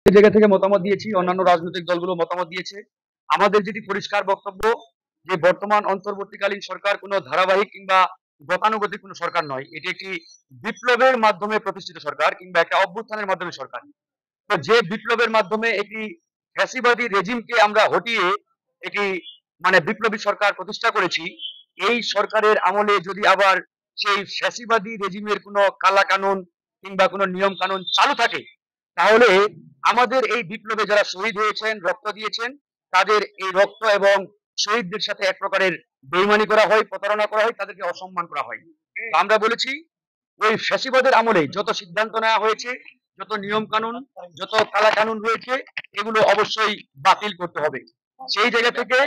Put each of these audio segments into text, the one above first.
এই জায়গা থেকে মতামত দিয়েছি, অন্যান্য রাজনৈতিক দলগুলো মতামত দিয়েছে। আমাদের যেটি পরিষ্কার বক্তব্য যে বর্তমান অন্তর্বর্তীকালীন সরকার কোনো ধারাবাহিক কিংবা গতানুগতিক কোনো সরকার নয়, এটি একটি বিপ্লবের মাধ্যমে প্রতিষ্ঠিত সরকার কিংবা একটা অভ্যুত্থানের মাধ্যমে সরকার। তো যে বিপ্লবের মাধ্যমে একটি ফ্যাসিবাদী রেজিমকে আমরা হটিয়ে একটি বিপ্লবী সরকার প্রতিষ্ঠা করেছি, এই সরকারের আমলে যদি আবার সেই ফ্যাসিবাদী রেজিমের কোনো কালা কানুন কিংবা কোনো নিয়ম কানুন চালু থাকে, তাহলে আমাদের এই বিপ্লবে যারা শহীদ হয়েছেন, রক্ত দিয়েছেন, তাদের এই রক্ত এবং শহীদদের সাথে এক প্রকারের বেইমানি করা হয়, প্রতারণা করা হয়, তাদেরকে অসম্মান করা হয়। তো আমরা বলেছি ওই ফ্যাসিবাদের আমলে যত সিদ্ধান্ত নেওয়া হয়েছে, যত নিয়ম কানুন, যত কালা কানুন রয়েছে, এগুলো অবশ্যই বাতিল করতে হবে। সেই জায়গা থেকে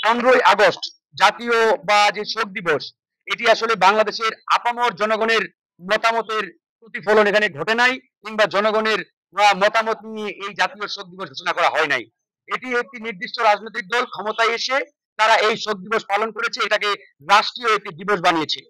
15ই আগস্ট জাতীয় বা যে শোক দিবস, এটি আসলে বাংলাদেশের আপামর জনগণের মতামতের প্রতিফলন এখানে ঘটে নাই, কিংবা জনগণের মতামত নিয়ে এই জাতীয় শোক দিবস ঘোষণা করা হয় নাই। এটি একটি নির্দিষ্ট রাজনৈতিক দল ক্ষমতায় এসে তারা এই শোক দিবস পালন করেছে, এটাকে রাষ্ট্রীয় একটি দিবস বানিয়েছে।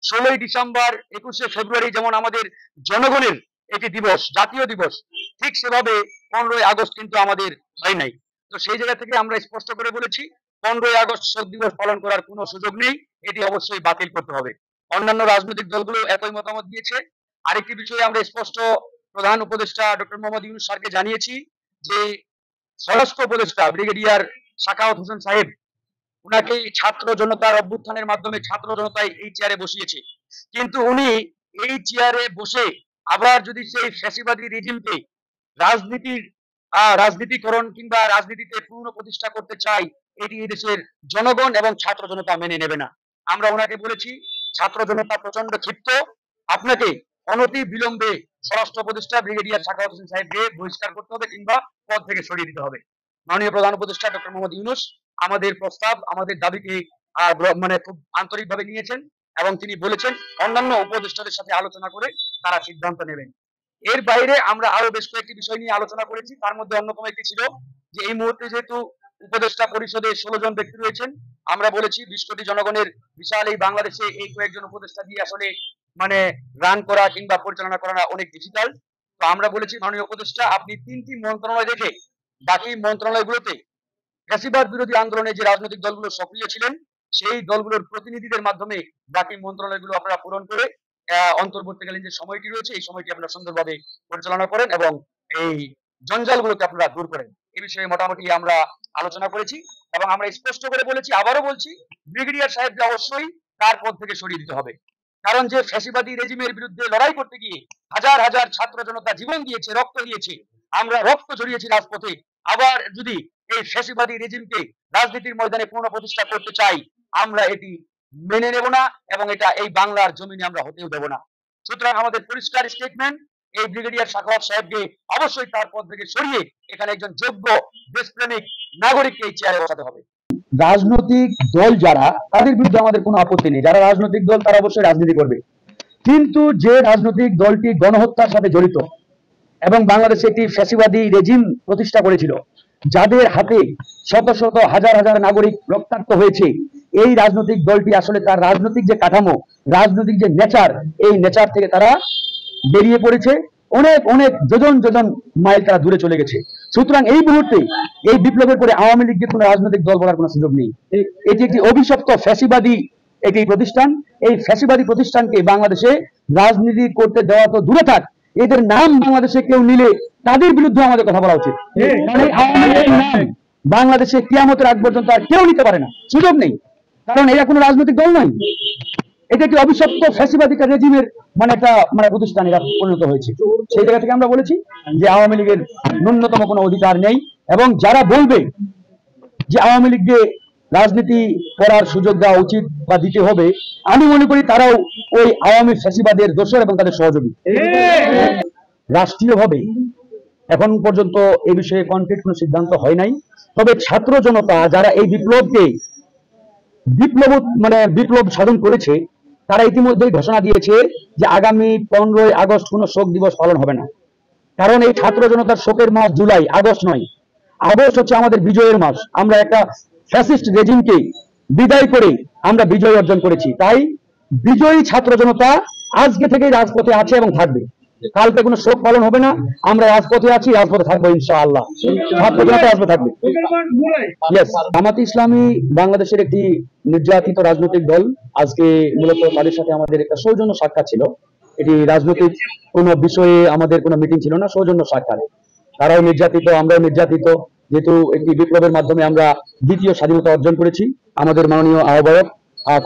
16ই ডিসেম্বর, 21শে ফেব্রুয়ারি যেমন আমাদের জনগণের একটি দিবস, জাতীয় দিবস, ঠিক সেভাবে 15ই আগস্ট কিন্তু আমাদের হয় নাই। তো সেই জায়গা থেকে আমরা স্পষ্ট করে বলেছি 15ই আগস্ট শোক দিবস পালন করার কোনো সুযোগ নেই, এটি অবশ্যই বাতিল করতে হবে। অন্যান্য রাজনৈতিক দলগুলো একই মতামত দিয়েছে। আরেকটি বিষয়ে আমরা স্পষ্ট প্রধান উপদেষ্টা ডক্টর মোহাম্মদ ইউনূস স্যারকে জানিয়েছি যে স্বরাষ্ট্র উপদেষ্টা ব্রিগেডিয়ার সাখাওয়াত হোসেন সাহেব, উনাকে ছাত্র জনতার অভ্যুত্থানের মাধ্যমে ছাত্র জনতায় এই চেয়ারে বসিয়েছে, কিন্তু উনি এই চেয়ারে বসে আবার যদি সেই ফ্যাসিবাদী রেজিমকে রাজনীতির রাজনীতিকরণ কিংবা রাজনীতিতে পূর্ণ প্রতিষ্ঠা করতে চাই, এটি এই দেশের জনগণ এবং ছাত্র জনতা মেনে নেবে না। আমরা ওনাকে বলেছি ছাত্র জনতা প্রচন্ড ক্ষিপ্ত, আপনাকে অনতি বিলম্বে স্বরাষ্ট্র উপদেষ্টা ব্রিগেডিয়ার সাখাওয়াত হোসেন সাহেবকে বহিষ্কার করতে হবে কিংবা পদ থেকে সরিয়ে দিতে হবে। মাননীয় প্রধান উপদেষ্টা ডক্টর মোহাম্মদ ইউনূস আমাদের প্রস্তাব, আমাদের দাবিকে খুব আন্তরিকভাবে নিয়েছেন এবং তিনি বলেছেন অন্যান্য উপদেষ্টাদের সাথে আলোচনা করে তারা সিদ্ধান্ত নেবেন। এর বাইরে আমরা আরো বেশ কয়েকটি বিষয় নিয়ে আলোচনা করেছি, তার মধ্যে অন্যতম একটি ছিল যে এই মুহূর্তে যেহেতু উপদেষ্টা পরিষদে 16 জন ব্যক্তি রয়েছেন, আমরা বলেছি 20 কোটি জনগণের বিশাল এই বাংলাদেশে এই কয়েকজন উপদেষ্টা দিয়ে আসলে রান করা কিংবা পরিচালনা করা অনেক ডিফিকাল্ট। তো আমরা বলেছি মাননীয় উপদেষ্টা আপনি 3টি মন্ত্রণালয় রেখে বাকি মন্ত্রণালয়গুলোতে ফ্যাসিবাদ বিরোধী আন্দোলনে যে রাজনৈতিক দলগুলো সক্রিয় ছিলেন, সেই দলগুলোর প্রতিনিধিদের মাধ্যমে বাকি মন্ত্রণালয়গুলো আপনারা পূরণ করে অন্তর্বর্তীকালীন যে সময়টি রয়েছে এই সময়টি আপনারা সুন্দরভাবে পরিচালনা করেন এবং এই জঞ্জালগুলোকে আপনারা দূর করেন। এই বিষয়ে মোটামুটি আমরা আলোচনা করেছি এবং আমরা স্পষ্ট করে বলেছি, আবারও বলছি, ব্রিগেডিয়ার সাহেবকে অবশ্যই তার পদ থেকে সরিয়ে দিতে হবে। কারণ যে ফ্যাসিবাদী রেজিমের বিরুদ্ধে লড়াই করতে গিয়ে হাজার হাজার ছাত্র জনতা জীবন দিয়েছে, রক্ত দিয়েছে, আমরা রক্ত ঝরিয়েছি রাজপথে, আবার যদি এই ফ্যাসিবাদী রেজিমকে রাজনীতির ময়দানে পুনঃ প্রতিষ্ঠা করতে চাই, আমরা এটি মেনে নেব না এবং এটা এই বাংলার জমিনে আমরা হতেও দেব না। সুতরাং আমাদের পরিষ্কার স্টেটমেন্ট, এই ব্রিগেডিয়ার সাখাওয়াত সাহেবকে অবশ্যই তার পদ থেকে সরিয়ে এখানে একজন যোগ্য দেশপ্রেমিক নাগরিককে এই চেয়ারে বসাতে হবে। রাজনৈতিক দল যারা, তাদের বিরুদ্ধে আমাদের কোনো আপত্তি নেই, যারা রাজনৈতিক দল তারা অবশ্যই রাজনীতি করবে, কিন্তু যে রাজনৈতিক দলটি গণহত্যার সাথে জড়িত এবং বাংলাদেশে একটি ফ্যাসিবাদী রেজিম প্রতিষ্ঠা করেছিল, যাদের হাতে শত শত হাজার হাজার নাগরিক রক্তাক্ত হয়েছে, এই রাজনৈতিক দলটি আসলে তার রাজনৈতিক যে কাঠামো, রাজনৈতিক যে নেচার, এই নেচার থেকে তারা বেরিয়ে পড়েছে, অনেক অনেক যোজন যোজন মাইল তারা দূরে চলে গেছে। সুতরাং এই মুহূর্তে এই বিপ্লবের পরে আওয়ামী লীগকে কোনো রাজনৈতিক দল বলার কোনো সুযোগ নেই। এটি একটি অভিশপ্ত ফ্যাসিবাদী একটি প্রতিষ্ঠান। এই ফ্যাসিবাদী প্রতিষ্ঠানকে বাংলাদেশে রাজনীতি করতে দেওয়া তো দূরে থাক, এদের নাম বাংলাদেশে কেউ নিলে তাদের বিরুদ্ধে আমাদের কথা বলা উচিত। কারণ এই আওয়ামী লীগের নাম বাংলাদেশে কিয়ামতের আগ পর্যন্ত আর কেউ নিতে পারে না, সুযোগ নেই, কারণ এরা কোনো রাজনৈতিক দল নয়। এটা একটি অভিশপ্ত ফ্যাসিবাদী রেজিমের একটা প্রতিষ্ঠান এরা পরিণত হয়েছে। সেই জায়গা থেকে আমরা বলেছি যে আওয়ামী লীগের ন্যূনতম কোনো অধিকার নেই, এবং যারা বলবে যে আওয়ামী লীগকে রাজনীতি করার সুযোগ দেওয়া উচিত বা দিতে হবে, আমি মনে করি তারাও ওই আওয়ামী ফ্যাসিবাদের দোষর এবং তাদের সহযোগী। রাষ্ট্রীয়ভাবে এখন পর্যন্ত এই বিষয়ে কনক্রিট কোনো সিদ্ধান্ত হয় নাই, তবে ছাত্র জনতা যারা এই বিপ্লবকে বিপ্লব সাধন করেছে, তারা ইতিমধ্যেই ঘোষণা দিয়েছে যে আগামী 15ই আগস্ট কোনো শোক দিবস পালন হবে না। কারণ এই ছাত্র জনতার শোকের মাস জুলাই, আগস্ট নয়। আগস্ট হচ্ছে আমাদের বিজয়ের মাস। আমরা একটা ফ্যাসিস্ট রেজিমকে বিদায় করে আমরা বিজয় অর্জন করেছি, তাই বিজয়ী ছাত্র জনতা আজকে থেকেই রাজপথে আছে এবং থাকবে। কালকে কোনো শোক পালন হবে না। আমরা রাজপথে আছি, রাজপথে থাকবো ইনশাআল্লাহ। রাজপথে থাকবে। Yes, জামাতে ইসলামী বাংলাদেশের একটি নির্যাতিত রাজনৈতিক দল। আজকে মূলত তাদের সাথে আমাদের একটা সৌজন্য সাক্ষাৎ ছিল। এটি রাজনৈতিক কোনো বিষয়ে আমাদের কোনো মিটিং ছিল না, সৌজন্য সাক্ষাৎ। তারাও নির্যাতিত, আমরাও নির্যাতিত। যেহেতু একটি বিপ্লবের মাধ্যমে আমরা দ্বিতীয় স্বাধীনতা অর্জন করেছি, আমাদের মাননীয় আহ্বায়ক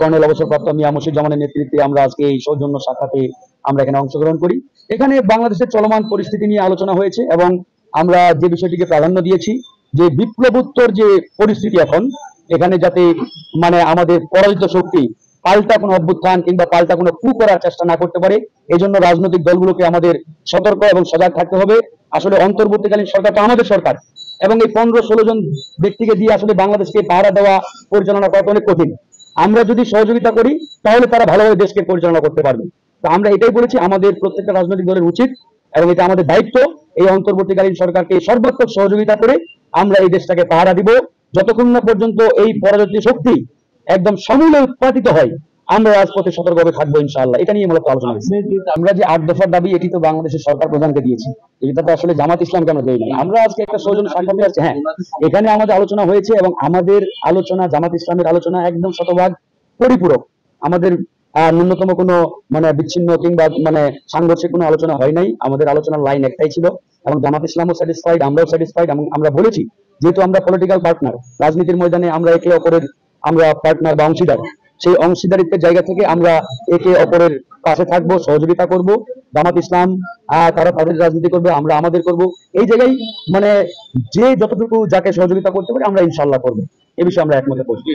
কর্নেল অবসরপ্রাপ্ত মিয়া মুর্শিদুজ্জামানের নেতৃত্বে আমরা আজকে এই সৌজন্য সাক্ষাতে আমরা এখানে অংশগ্রহণ করি। এখানে বাংলাদেশের চলমান পরিস্থিতি নিয়ে আলোচনা হয়েছে এবং আমরা যে বিষয়টিকে প্রাধান্য দিয়েছি যে বিপ্লবোত্তর যে পরিস্থিতি এখন, এখানে যাতে মানে আমাদের পরাজিত শক্তি পাল্টা কোনো অভ্যুত্থান কিংবা পাল্টা কোনো কু করার চেষ্টা না করতে পারে, এই জন্য রাজনৈতিক দলগুলোকে আমাদের সতর্ক এবং সজাগ থাকতে হবে। আসলে অন্তর্বর্তীকালীন সরকার তো আমাদের সরকার, এবং এই 15-16 জন ব্যক্তিকে দিয়ে আসলে বাংলাদেশকে পাহারা দেওয়া, পরিচালনা করা অনেক কঠিন। আমরা যদি সহযোগিতা করি তাহলে তারা ভালোভাবে দেশকে পরিচালনা করতে পারবে। তো আমরা এটাই বলেছি, আমাদের প্রত্যেকটা রাজনৈতিক দলের উচিত এবং এটা আমাদের দায়িত্ব, এই অন্তর্বর্তীকালীন সরকারকে সর্বাত্মক সহযোগিতা করে আমরা এই দেশটাকে পাহারা দিব যতক্ষণ না পর্যন্ত এই পরাজিত শক্তি একদম সমূলে উৎপাদিত হয়। আমরা রাজপথে সতর্কভাবে থাকবো ইনশাআল্লাহ। এটা নিয়ে মূলত আলোচনা হয়েছে। আমরা যে 8 দফার দাবি, এটি তো বাংলাদেশের সরকার প্রধানকে দিয়েছি, এটা তো আসলে জামাত ইসলামকে আমরা দেই না। আমরা আজকে একটা সৌজন্য সাক্ষাৎ আসছে, হ্যাঁ, এখানে আমাদের আলোচনা হয়েছে এবং আমাদের আলোচনা জামাত ইসলামের আলোচনা একদম শতভাগ পরিপূরক। আমাদের ন্যূনতম কোনো মানে বিচ্ছিন্ন কিংবা মানে সাংঘর্ষিক কোনো আলোচনা হয় নাই। আমাদের আলোচনার লাইন একটাই ছিল এবং জামাত ইসলামও স্যাটিসফাইড, আমরাও স্যাটিসফাইড। এবং আমরা বলেছি যেহেতু আমরা পলিটিক্যাল পার্টনার, রাজনীতির ময়দানে আমরা একে অপরের আমরা পার্টনার বা অংশীদার, সেই অংশীদারিত্বের জায়গা থেকে আমরা একে অপরের পাশে থাকবো, সহযোগিতা করব। জামাত ইসলাম তারা তাদের রাজনীতি করবে, আমরা আমাদের করব। এই জায়গায় মানে যে যতটুকু যাকে সহযোগিতা করতে পারে আমরা ইনশাআল্লাহ করবো। এ বিষয়ে আমরা একমতে পৌঁছি।